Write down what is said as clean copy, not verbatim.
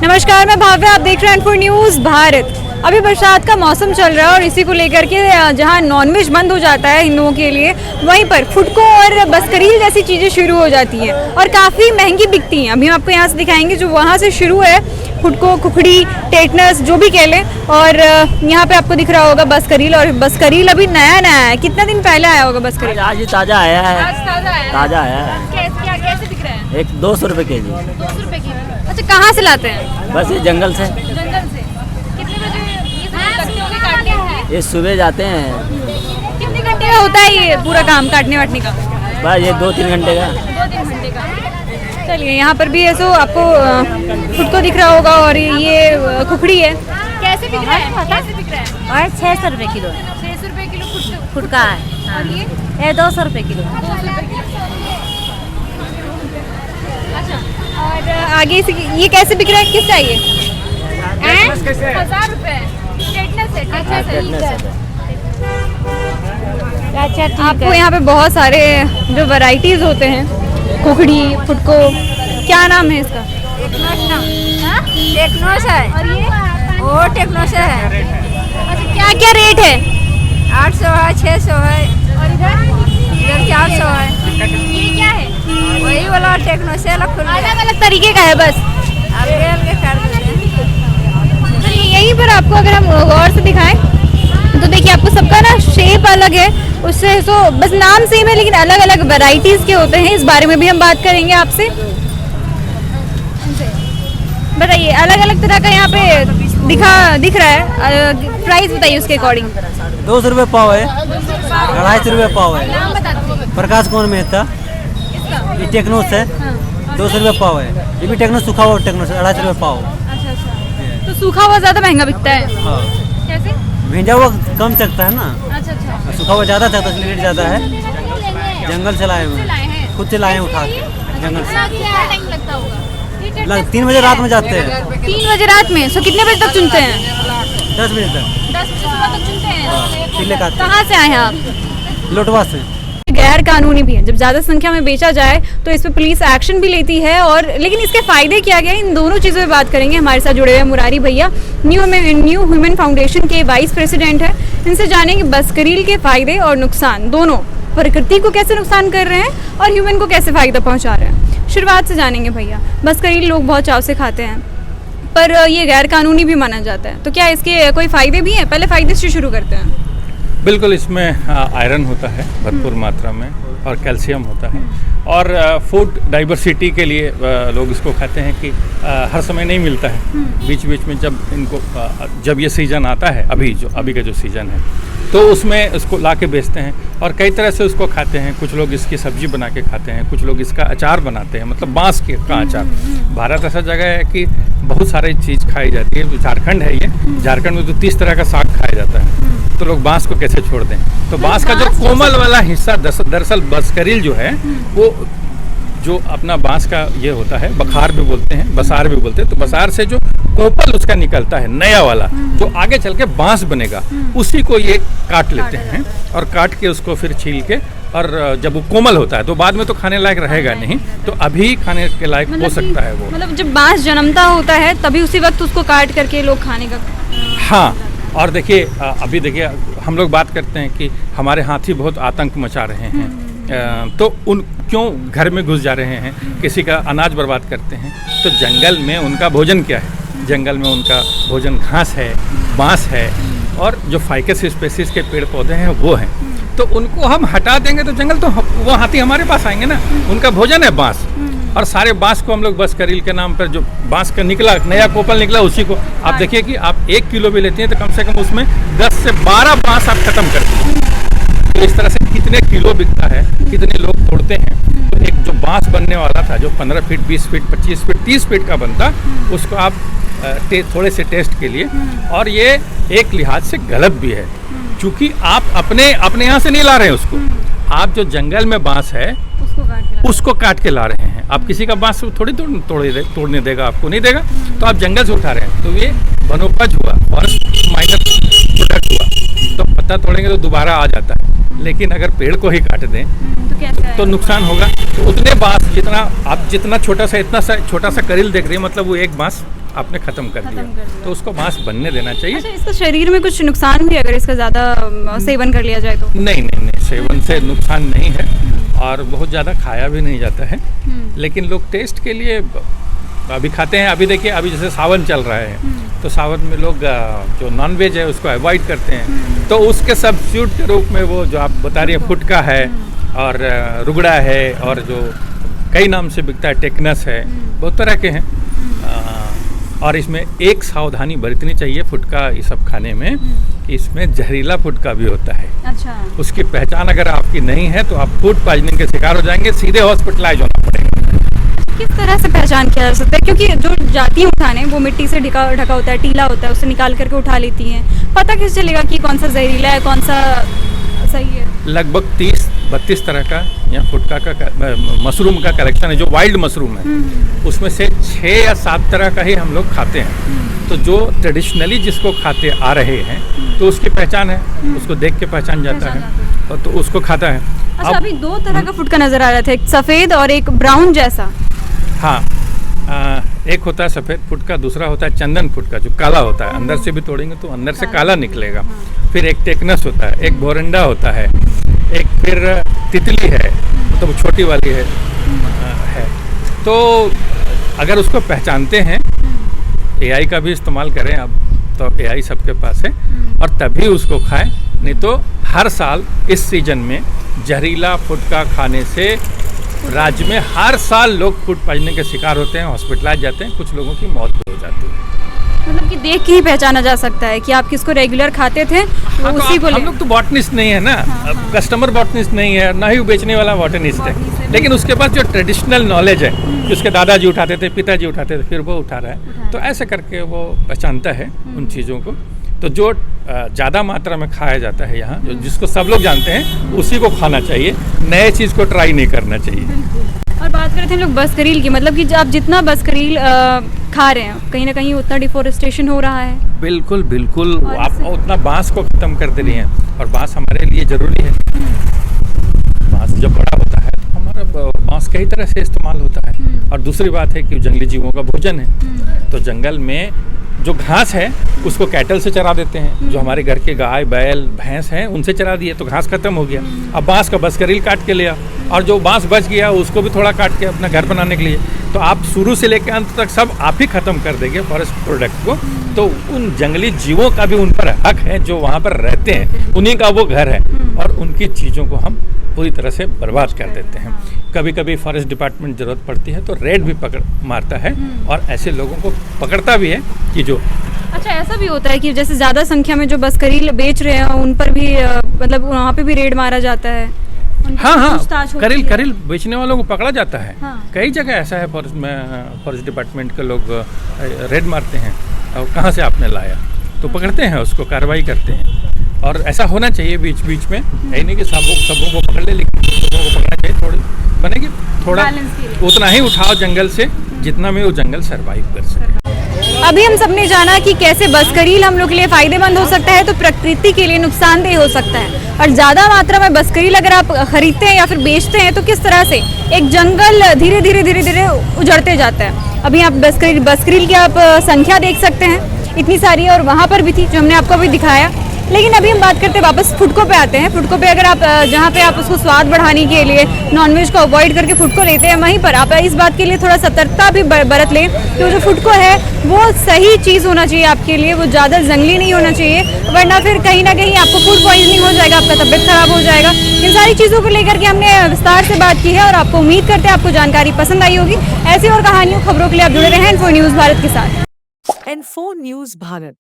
नमस्कार, मैं भाव्या, आप देख रहे हैं N4 न्यूज़ भारत। अभी बरसात का मौसम चल रहा है और इसी को लेकर के जहां नॉनवेज बंद हो जाता है हिंदुओं के लिए, वहीं पर फुटको और बसकरील जैसी चीज़ें शुरू हो जाती हैं और काफ़ी महंगी बिकती हैं। अभी हम आपको यहाँ से दिखाएंगे जो वहाँ से शुरू है, फुटको, खुखड़ी, टेटनस, जो भी कह लें। और यहाँ पे आपको दिख रहा होगा बसकरील, और बसकरील अभी नया नया है। कितना दिन पहले आया होगा बसकरील? आज ही ताज़ा आया है। ताज़ा आया है। कैसे दिख रहा है? एक 200 रुपये के जी। 200 रुपये की। अच्छा, कहाँ से लाते हैं? बस ये जंगल से। जंगल से। कितने बजे ये काटते हैं? ये सुबह जाते हैं। कितने घंटे का होता है ये पूरा काम काटने वाटने का? बस ये 2-3 घंटे का। 2-3 घंटे का। चलिए, यहाँ पर भी है सो आपको फुटको दिख रहा होगा और ये खुखड़ी है। कैसे बिक रहा है? कैसे बिक रहा है? और 600 रुपये किलो। 600 रुपये किलो फुटका है। और ये 200 रुपये किलो। 200 रुपये किलो। अच्छा, और आगे से ये कैसे बिक रहा है? किस चाहिए? 1000 रुपये। टेटनस है। अच्छा, आपको यहाँ पे बहुत सारे जो वैरायटीज होते हैं, खुखड़ी, फुटको, क्या नाम है इसका? टेक्नोस है। और ये वो टेक्नोस है। अच्छा, क्या क्या रेट है? 800 है, 600 है, और इधर 400 है। ये क्या है? वही वाला टेक्नोस है। अलग अलग तरीके का है बस। अलग अलग कर देते हैं। तो यहीं पर आपको अगर हम गौर से दिखाएं तो देखिए, आपको सबका ना शेप अलग है, उससे तो बस नाम सेम है लेकिन अलग अलग वैरायटीज के होते हैं। इस बारे में भी हम बात करेंगे आपसे। बताइए, अलग अलग तरह का यहाँ पे दिख रहा है। प्राइस बताइए उसके अकॉर्डिंग। 200 रुपये पाव है। 250 रुपये पाव है। नाम बता दीजिए। प्रकाश कौन मेहता। ये टेक्नोस है। 200 रुपये पाव है। ये भी टेक्नोस सूखा हुआ टेक्नोस 250 रुपये पाव। अच्छा, तो सूखा हुआ ज्यादा महंगा बिकता है। हाँ, कैसे? भेजा हुआ कम चलता है ना, अच्छा, सूखा हुआ ज़्यादा चलता है, इसलिए रेट ज़्यादा है। जंगल से लाए हुए हैं, खुद से लाए हैं उठा के जंगल से। टाइम लगता होगा? 3 बजे रात में जाते हैं। 3 बजे रात में। सो कितने बजे तक चुनते हैं? 10 बजे तक। 10 बजे सुबह तक चुनते हैं। किले का कहाँ से आए हैं आप? लोटवा से। गैर कानूनी भी है। जब ज़्यादा संख्या में बेचा जाए तो इस पर पुलिस एक्शन भी लेती है, और लेकिन इसके फायदे क्या क्या है, इन दोनों चीज़ों पे बात करेंगे। हमारे साथ जुड़े हुए हैं मुरारी भैया, न्यू ह्यूमन फाउंडेशन के वाइस प्रेसिडेंट हैं। इनसे जानेंगे बसकरील के फायदे और नुकसान, दोनों प्रकृति को कैसे नुकसान कर रहे हैं और ह्यूमन को कैसे फ़ायदा पहुँचा रहे हैं। शुरुआत से जानेंगे भैया। बसकरील लोग बहुत चाव से खाते हैं, पर ये गैर कानूनी भी माना जाता है, तो क्या इसके कोई फ़ायदे भी हैं? पहले फ़ायदे से शुरू करते हैं। बिल्कुल, इसमें आयरन होता है भरपूर मात्रा में और कैल्शियम होता है, और फूड डाइवर्सिटी के लिए लोग इसको खाते हैं कि हर समय नहीं मिलता है। बीच बीच में जब ये सीज़न आता है, अभी का जो सीज़न है, तो उसमें इसको ला के बेचते हैं और कई तरह से उसको खाते हैं। कुछ लोग इसकी सब्जी बना के खाते हैं, कुछ लोग इसका अचार बनाते हैं, मतलब बांस का अचार। भारत ऐसा जगह है कि बहुत सारी चीज़ खाई जाती है। झारखंड है ये, झारखंड में तो 30 तरह का साग खाया जाता है, तो लोग बांस को कैसे छोड़ दें। तो बांस का जो कोमल वाला हिस्सा, दरअसल बसकरील जो है, वो जो अपना बांस का ये होता है, बखार भी बोलते हैं, बसार भी बोलते हैं, तो बसार से जो कोपल उसका निकलता है नया वाला, जो आगे चल के बांस बनेगा, उसी को ये काट लेते हैं और काट के उसको फिर छील के, और जब वो कोमल होता है तो बाद में तो खाने लायक रहेगा नहीं, तो अभी खाने के लायक हो सकता है वो। मतलब जब बांस जन्मता होता है तभी उसी वक्त उसको काट करके लोग खाने का। हाँ, और देखिए, अभी देखिए, हम लोग बात करते हैं कि हमारे हाथी बहुत आतंक मचा रहे हैं, तो उन क्यों घर में घुस जा रहे हैं, किसी का अनाज बर्बाद करते हैं। तो जंगल में उनका भोजन क्या है? जंगल में उनका भोजन घास है, बांस है, और जो फाइकस स्पेसीज के पेड़ पौधे हैं वो हैं। तो उनको हम हटा देंगे तो जंगल तो वो हाथी हमारे पास आएंगे ना। उनका भोजन है बांस, और सारे बांस को हम लोग बसकरील के नाम पर, जो बांस का निकला नया कोपल निकला, उसी को आप देखिए कि आप 1 किलो भी लेती हैं तो कम से कम उसमें 10 से 12 बांस आप खत्म करते हैं। तो इस तरह से कितने किलो बिकता है, कितने लोग तोड़ते हैं। तो एक जो बांस बनने वाला था, जो 15 फीट, 20 फीट, 25 फीट, 30 फीट का बनता, उसको आप थोड़े से टेस्ट के लिए, और ये एक लिहाज से गलत भी है, क्योंकि आप अपने यहाँ से नहीं ला रहे हैं उसको। आप जो जंगल में बांस है उसको काट के ला रहे हैं। आप किसी का बांस थोड़ी तोड़ने देगा, आपको नहीं देगा, तो आप जंगल से उठा रहे हैं। तो ये वनोपज हुआ, फॉरेस्ट माइनर प्रोडक्ट हुआ, तो पत्ता तोड़ेंगे तो दोबारा आ जाता है। लेकिन अगर पेड़ को ही काट दें तो नुकसान होगा। तो उतने बांस जितना छोटा सा करील देख रही है, मतलब वो एक बांस आपने ख़त्म कर खत्म दिया, कर दिया। तो उसको मांस बनने देना चाहिए। अच्छा, इसका शरीर में कुछ नुकसान भी अगर इसका ज़्यादा सेवन कर लिया जाए तो? नहीं नहीं नहीं, सेवन से नुकसान नहीं है और बहुत ज़्यादा खाया भी नहीं जाता है, लेकिन लोग टेस्ट के लिए अभी खाते हैं। अभी देखिए, अभी जैसे सावन चल रहा है तो सावन में लोग जो नॉन वेज है उसको अवॉइड करते हैं, तो उसके सब्स्टिट्यूट के रूप में वो जो आप बता रही हैं फुटका है और रुगड़ा है और जो कई नाम से बिकता है, टेकनस है, बहुत तरह के हैं। और इसमें एक सावधानी बरतनी चाहिए फुटका ये सब खाने में, कि इसमें जहरीला फुटका भी होता है। अच्छा, उसकी पहचान अगर आपकी नहीं है तो आप फूड पॉइजनिंग के शिकार हो जाएंगे, सीधे हॉस्पिटलाइज होना पड़ेगा। किस तरह से पहचान किया जा सकता है? क्योंकि जो जाती हैं उठाने, वो मिट्टी से ढका होता है, टीला होता है, उसे निकाल करके उठा लेती हैं। पता कैसे चलेगा कि कौन सा जहरीला है, कौन सा सही है? लगभग 30-32 तरह का या फुटका का मशरूम का कलेक्शन है, जो वाइल्ड मशरूम है उसमें से 6 या 7 तरह का ही हम लोग खाते हैं। तो जो ट्रेडिशनली जिसको खाते आ रहे हैं तो उसकी पहचान है, उसको देख के पहचान जाता है और तो उसको खाता है। अच्छा, अभी 2 तरह का फुटका नजर आ रहा था, एक सफ़ेद और एक ब्राउन जैसा। हाँ, एक होता है सफ़ेद फुटका, दूसरा होता है चंदन फुटका जो काला होता है, अंदर से भी तोड़ेंगे तो अंदर से काला निकलेगा। फिर एक टेकनस होता है, एक बोरंडा होता है, एक फिर तितली है, मतलब छोटी वाली है। तो अगर उसको पहचानते हैं, एआई का भी इस्तेमाल करें अब तो, एआई सबके पास है, और तभी उसको खाएं। नहीं तो हर साल इस सीजन में जहरीला फुटका खाने से राज्य में हर साल लोग फूड पॉइजनिंग के शिकार होते हैं, हॉस्पिटलाइज जाते हैं, कुछ लोगों की मौत भी हो जाती है। मतलब कि देख के ही पहचाना जा सकता है कि आप किसको रेगुलर खाते थे, वो उसी को हम लोग तो बॉटनिस्ट नहीं है ना, कस्टमर बॉटनिस्ट नहीं है, ना ही बेचने वाला बॉटनिस्ट है, लेकिन उसके पास जो ट्रेडिशनल नॉलेज है, कि उसके दादाजी उठाते थे, पिताजी उठाते थे, फिर वो उठा रहा है, तो ऐसे करके वो पहचानता है उन चीज़ों को। तो जो ज़्यादा मात्रा में खाया जाता है यहाँ, जो जिसको सब लोग जानते हैं, उसी को खाना चाहिए, नए चीज़ को ट्राई नहीं करना चाहिए। और बात करते हैं लोग बसकरील की, मतलब कि आप जितना बसकरील खा रहे हैं, कहीं ना कहीं उतना डिफोरेस्टेशन हो रहा है। बिल्कुल बिल्कुल, आप उतना बांस को ख़त्म कर दे रही हैं, और बांस हमारे लिए ज़रूरी है। बांस जब बड़ा होता है तो हमारा बांस कई तरह से इस्तेमाल होता है। और दूसरी बात है कि जंगली जीवों का भोजन है, तो जंगल में जो घास है उसको कैटल से चरा देते हैं, जो हमारे घर के गाय बैल भैंस हैं उनसे चरा दिए तो घास खत्म हो गया। अब बांस का बसकरील काट के लिया, और जो बांस बच गया उसको भी थोड़ा काट के अपना घर बनाने के लिए, तो आप शुरू से लेकर अंत तक सब आप ही खत्म कर देंगे फॉरेस्ट प्रोडक्ट को। तो उन जंगली जीवों का भी उन पर हक है, जो वहाँ पर रहते हैं, उन्हीं का वो घर है, और उनकी चीज़ों को हम पूरी तरह से बर्बाद कर देते हैं। कभी कभी फॉरेस्ट डिपार्टमेंट ज़रूरत पड़ती है तो रेड भी पकड़ मारता है, और ऐसे लोगों को पकड़ता भी है कि जो। अच्छा, ऐसा भी होता है कि जैसे ज़्यादा संख्या में जो बसकरील बेच रहे हैं उन पर भी मतलब वहाँ पे भी रेड मारा जाता है? हाँ, करील बेचने वालों को पकड़ा जाता है। हाँ। कई जगह ऐसा है फॉरेस्ट में, फॉरेस्ट डिपार्टमेंट के लोग रेड मारते हैं, और कहाँ से आपने लाया, तो पकड़ते हैं, उसको कार्रवाई करते हैं। और ऐसा होना चाहिए बीच बीच में, यही नहीं कि सबों को पकड़ ले, लेकिन सबों को पकड़ना चाहिए, थोड़ी बनेगी, थोड़ा उतना ही उठाओ जंगल से जितना में वो जंगल सर्वाइव कर सके। अभी हम सबने जाना कि कैसे बसकरील हम लोग के लिए फ़ायदेमंद हो सकता है, तो प्रकृति के लिए नुकसानदेह हो सकता है। और ज़्यादा मात्रा में बसकरील अगर आप खरीदते हैं या फिर बेचते हैं तो किस तरह से एक जंगल धीरे धीरे उजड़ते जाता है। अभी आप बसकरील की आप संख्या देख सकते हैं, इतनी सारी है, और वहाँ पर भी थी जो हमने आपको अभी दिखाया। लेकिन अभी हम बात करते हैं, वापस फुटकों पे आते हैं। फुटकों पे अगर आप जहाँ पे आप उसको स्वाद बढ़ाने के लिए नॉनवेज को अवॉइड करके फुटको लेते हैं, वहीं पर आप इस बात के लिए थोड़ा सतर्कता भी बरत लें कि जो फुटको है वो सही चीज़ होना चाहिए आपके लिए, वो ज़्यादा जंगली नहीं होना चाहिए, वरना फिर कहीं ना कहीं आपको फूड पॉइजनिंग हो जाएगा, आपका तबीयत खराब हो जाएगा। इन सारी चीज़ों को लेकर के हमने विस्तार से बात की है, और आपको उम्मीद करते हैं आपको जानकारी पसंद आई होगी। ऐसी और कहानियों खबरों के लिए आप जुड़े रहें इन्फो न्यूज़ भारत के साथ। Info news Bharat.